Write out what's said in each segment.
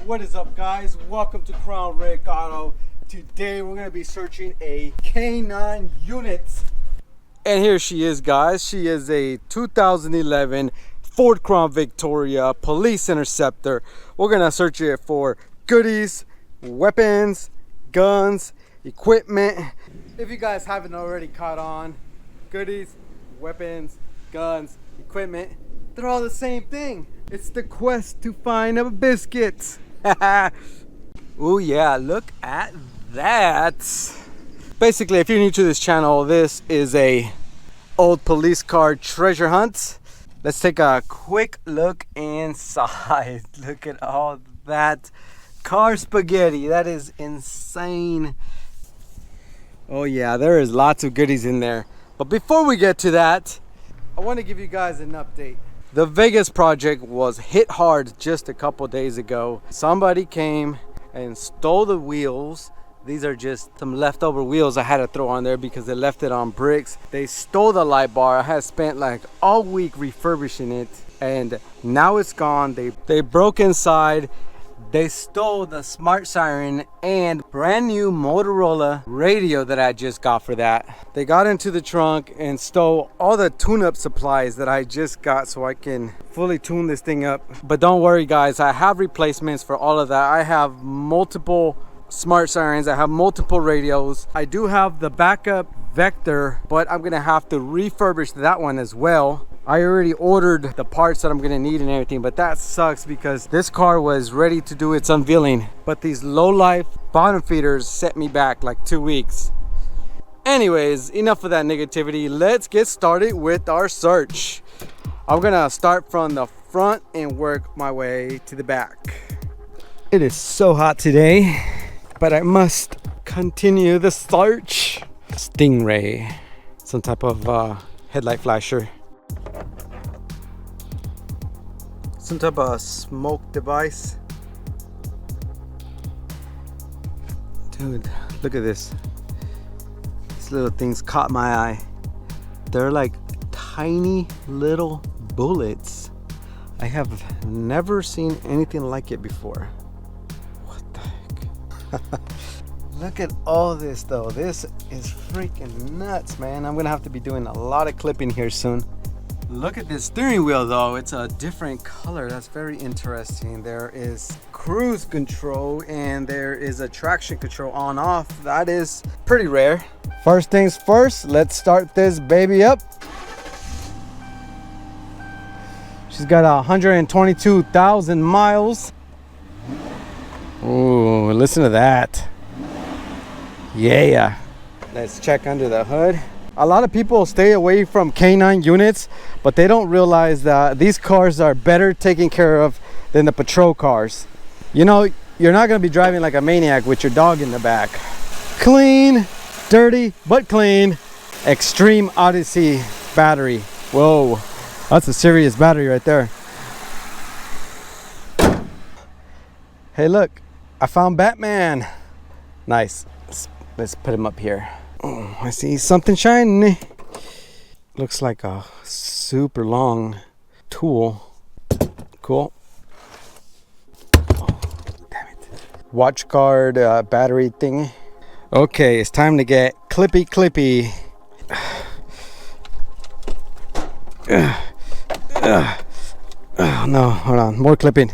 What is up, guys? Welcome to Crown Rick Auto. Today we're going to be searching a K9 unit. And here she is, guys. She is a 2011 Ford Crown Victoria Police Interceptor. We're going to search it for goodies, weapons, guns, equipment. If you guys haven't already caught on, goodies, weapons, guns, equipment, they're all the same thing. It's the quest to find a biscuit. Oh yeah, look at that. Basically, if you're new to this channel, this is a old police car treasure hunt. Let's take a quick look inside. Look at all that car spaghetti. That is insane. Oh yeah, there is lots of goodies in there. But before we get to that, I want to give you guys an update. The Vegas project was hit hard just a couple days ago. Somebody came and stole the wheels. These are just some leftover wheels I had to throw on there because they left it on bricks. They stole the light bar. I had spent like all week refurbishing it, and now it's gone. They broke inside. They stole the smart siren and brand new Motorola radio that I just got for that. They got into the trunk and stole all the tune-up supplies that I just got so I can fully tune this thing up. But don't worry, guys, I have replacements for all of that. I have multiple smart sirens, I have multiple radios. I do have the backup Vector, but I'm gonna have to refurbish that one as well. I already ordered the parts that I'm gonna need and everything, but that sucks because this car was ready to do its unveiling, but these low-life bottom feeders set me back like 2 weeks. Anyways, enough of that negativity. Let's get started with our search. I'm gonna start from the front and work my way to the back. It is so hot today, but I must continue the search. Stingray, some type of headlight flasher. Some type of smoke device. Dude, look at this. These little things caught my eye. They're like tiny little bullets. I have never seen anything like it before. What the heck? Look at all this though. This is freaking nuts, man. I'm gonna have to be doing a lot of clipping here soon. Look at this steering wheel though. It's a different color. That's very interesting. There is cruise control and there is a traction control on off. That is pretty rare. First things first, let's start this baby up. She's got 122,000 miles. Ooh, listen to that. Yeah. Let's check under the hood. A lot of people stay away from K9 units, but they don't realize that these cars are better taken care of than the patrol cars. You know, you're not gonna be driving like a maniac with your dog in the back. Clean, dirty, but clean. Extreme Odyssey battery. Whoa, that's a serious battery right there. Hey look, I found Batman. Nice. Let's put him up here. Oh, I see something shiny. Looks like a super long tool. Cool. Oh, damn it. Watch guard battery thingy. Okay, it's time to get clippy. Oh no, hold on, more clipping.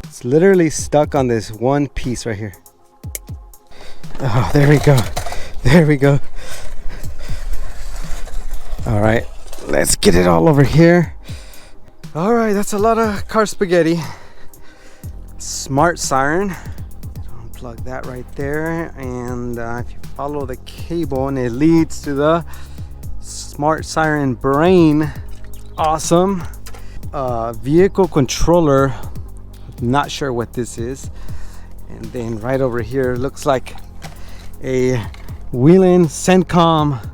It's literally stuck on this one piece right here. Oh, there we go. All right, let's get it all over here. All right, that's a lot of car spaghetti. Smart siren. Unplug that right there, and if you follow the cable and it leads to the smart siren brain. Awesome. Vehicle controller. Not sure what this is. And then right over here looks like a Wheelin' Centcom.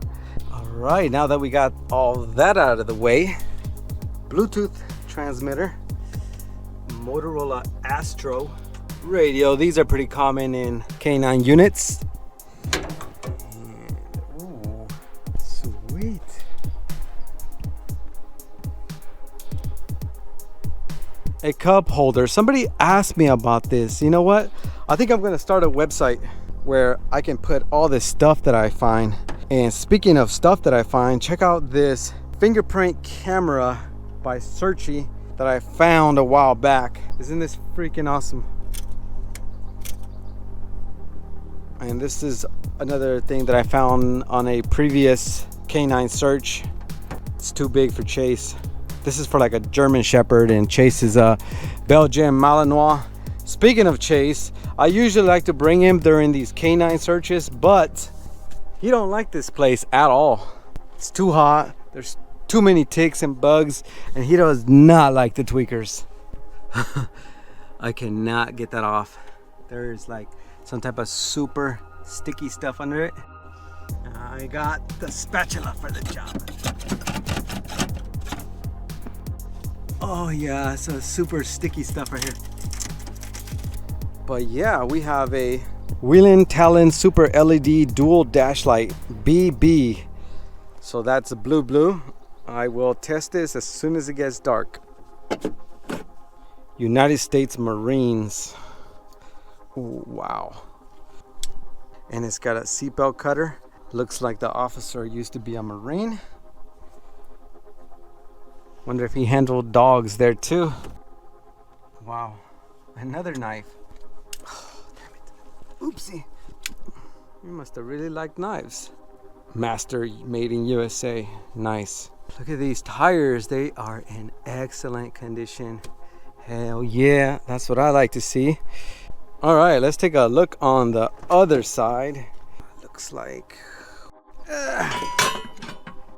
All right, now that we got all that out of the way, Bluetooth transmitter, Motorola Astro radio. These are pretty common in K9 units. And, ooh, sweet. a cup holder. Somebody asked me about this. You know what? I think I'm gonna start a website where I can put all this stuff that I find. And speaking of stuff that I find, check out this fingerprint camera by Searchy that I found a while back. Isn't this freaking awesome? And this is another thing that I found on a previous canine search. It's too big for Chase. This is for like a German Shepherd, and Chase is a Belgian Malinois. Speaking of Chase, I usually like to bring him during these canine searches, but he don't like this place at all. It's too hot. There's too many ticks and bugs, and he does not like the tweakers. I cannot get that off. There's like some type of super sticky stuff under it. I got the spatula for the job. Oh yeah, it's a super sticky stuff right here. But yeah, we have a Whelen Talon Super LED Dual Dash Light BB. So that's a blue. I will test this as soon as it gets dark. United States Marines. Ooh, wow. And it's got a seatbelt cutter. Looks like the officer used to be a Marine. Wonder if he handled dogs there too. Wow. Another knife. Oh, damn it. Oopsie. You must have really liked knives. Master made in USA. Nice. Look at these tires. They are in excellent condition. Hell yeah. That's what I like to see. All right, let's take a look on the other side. Looks like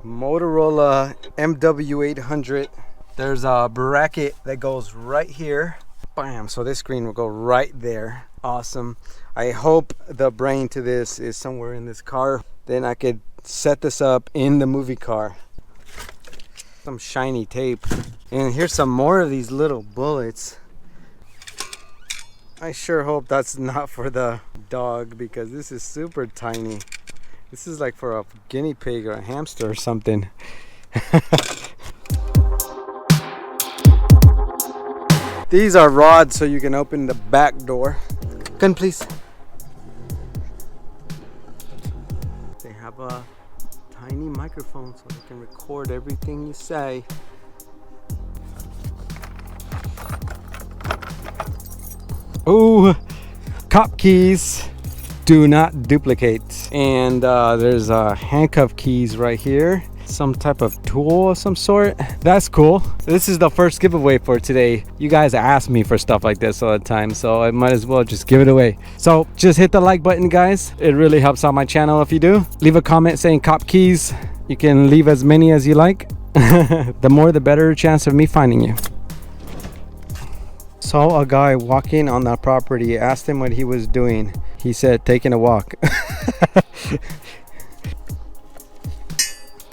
Motorola MW800. There's a bracket that goes right here. Bam, so this screen will go right there. Awesome. I hope the brain to this is somewhere in this car. Then I could set this up in the movie car. Some shiny tape. And here's some more of these little bullets. I sure hope that's not for the dog, because this is super tiny. This is like for a guinea pig or a hamster or something. These are rods so you can open the back door. Gun, please. They have a tiny microphone so they can record everything you say. Ooh, cop keys do not duplicate. And there's handcuff keys right here. Some type of tool of some sort. That's cool. This is the first giveaway for today. You guys ask me for stuff like this all the time, so I might as well just give it away. So just hit the like button, guys. It really helps out my channel if you do. Leave a comment saying cop keys. You can leave as many as you like. The more the better chance of me finding you. Saw a guy walking on that property. Asked him what he was doing. He said taking a walk.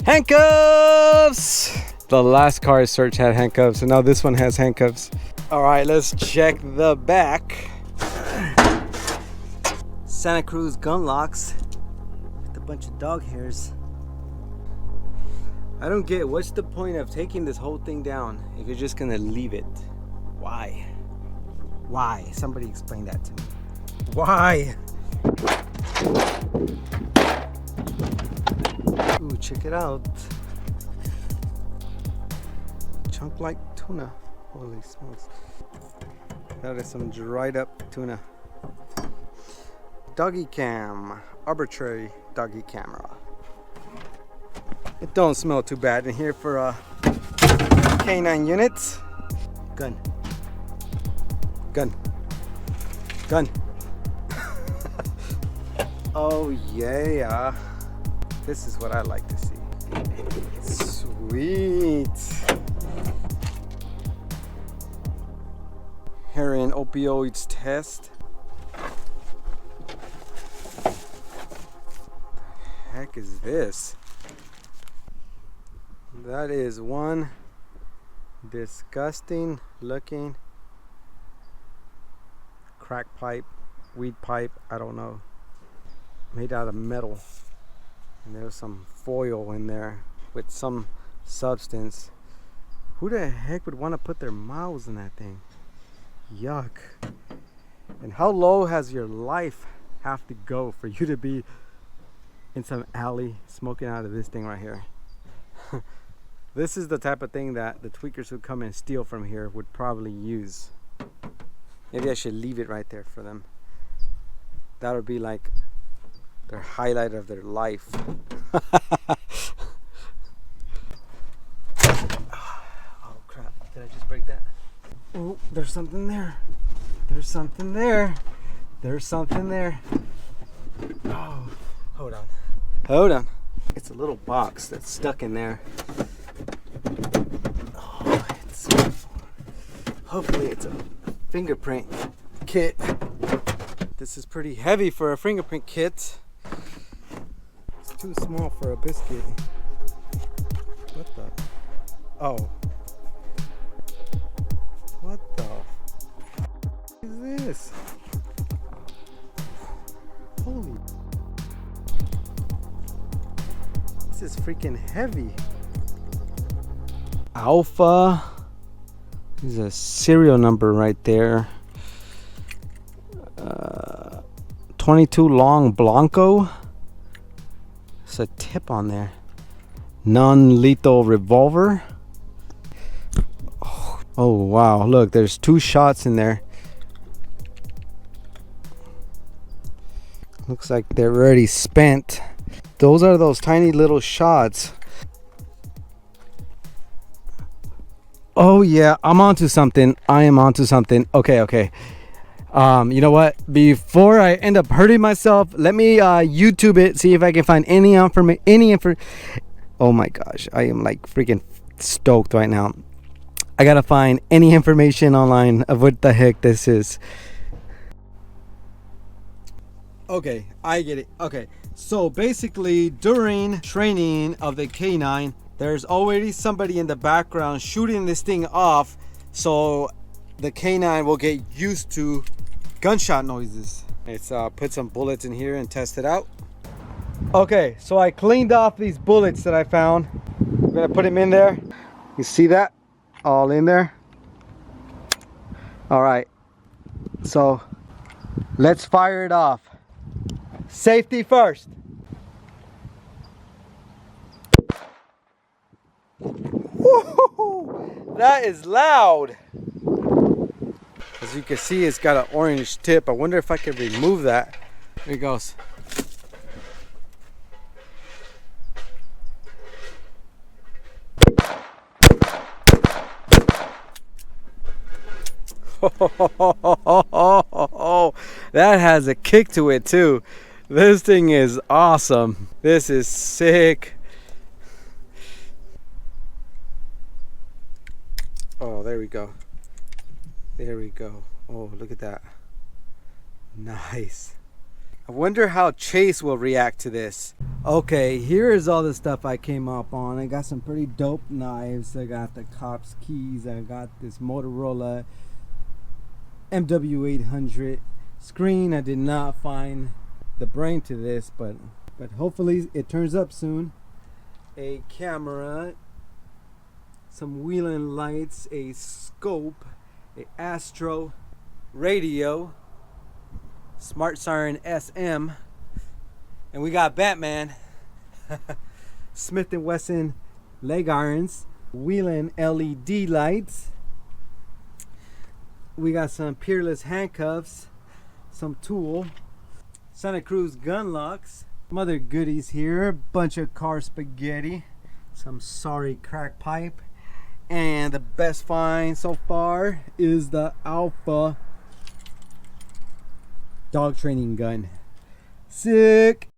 Handcuffs! The last car search had handcuffs, and now this one has handcuffs. All right, let's check the back. Santa Cruz gun locks with a bunch of dog hairs. I don't get what's the point of taking this whole thing down if you're just gonna leave it. Why? Why? Somebody explain that to me. Why? Ooh, check it out. Chunk like tuna. Holy smokes. That is some dried up tuna. Doggy cam. Arbitrary doggy camera. It don't smell too bad in here for a canine unit. Gun. Gun. Gun. Oh yeah. This is what I like to see. Sweet. Heroin opioids test. What the heck is this? That is one disgusting looking crack pipe, weed pipe, I don't know, made out of metal, and there's some foil in there with some substance. Who the heck would want to put their mouths in that thing? Yuck. And how low has your life have to go for you to be in some alley smoking out of this thing right here? This is the type of thing that the tweakers who come and steal from here would probably use. Maybe I should leave it right there for them. That would be like their highlight of their life. Oh crap, did I just break that? Oh, there's something there. There's something there. There's something there. Oh, hold on. Hold on. It's a little box that's stuck in there. Oh, hopefully it's a fingerprint kit. This is pretty heavy for a fingerprint kit. It's too small for a biscuit. What the? Oh. What the is this? Holy. This is freaking heavy. Alfa. There's a serial number right there. 22 long Blanco. There's a tip on there. Non-lethal revolver. Oh wow, look, there's 2 shots in there. Looks like they're already spent. Those are those tiny little shots. Oh yeah, I'm onto something. I am onto something. Okay. You know what? Before I end up hurting myself, let me YouTube it, see if I can find any information. Oh my gosh, I am like freaking stoked right now. I gotta find any information online of what the heck this is. Okay, I get it. Okay, so basically during training of the K9, there's already somebody in the background shooting this thing off, so the K9 will get used to gunshot noises. Let's put some bullets in here and test it out. Okay, so I cleaned off these bullets that I found. I'm gonna put them in there. You see that? All in there. All right, so let's fire it off. Safety first. Woo-hoo-hoo! That is loud. As you can see, it's got an orange tip. I wonder if I could remove that. Here it goes. That has a kick to it too. This thing is awesome. This is sick. Oh, there we go. There we go. Oh, look at that. Nice. I wonder how Chase will react to this. Okay, here is all the stuff I came up on. I got some pretty dope knives. I got the cops keys. I got this Motorola MW800 screen. I did not find the brain to this, but hopefully it turns up soon. A camera, some wheeling lights, a scope, a Astro radio, Smart Siren SM, and we got Batman. Smith & Wesson leg irons, wheeling LED lights. We got some Peerless handcuffs, some tool, Santa Cruz gun locks, some other goodies here, bunch of car spaghetti, some sorry crack pipe, and the best find so far is the Alfa dog training gun. Sick.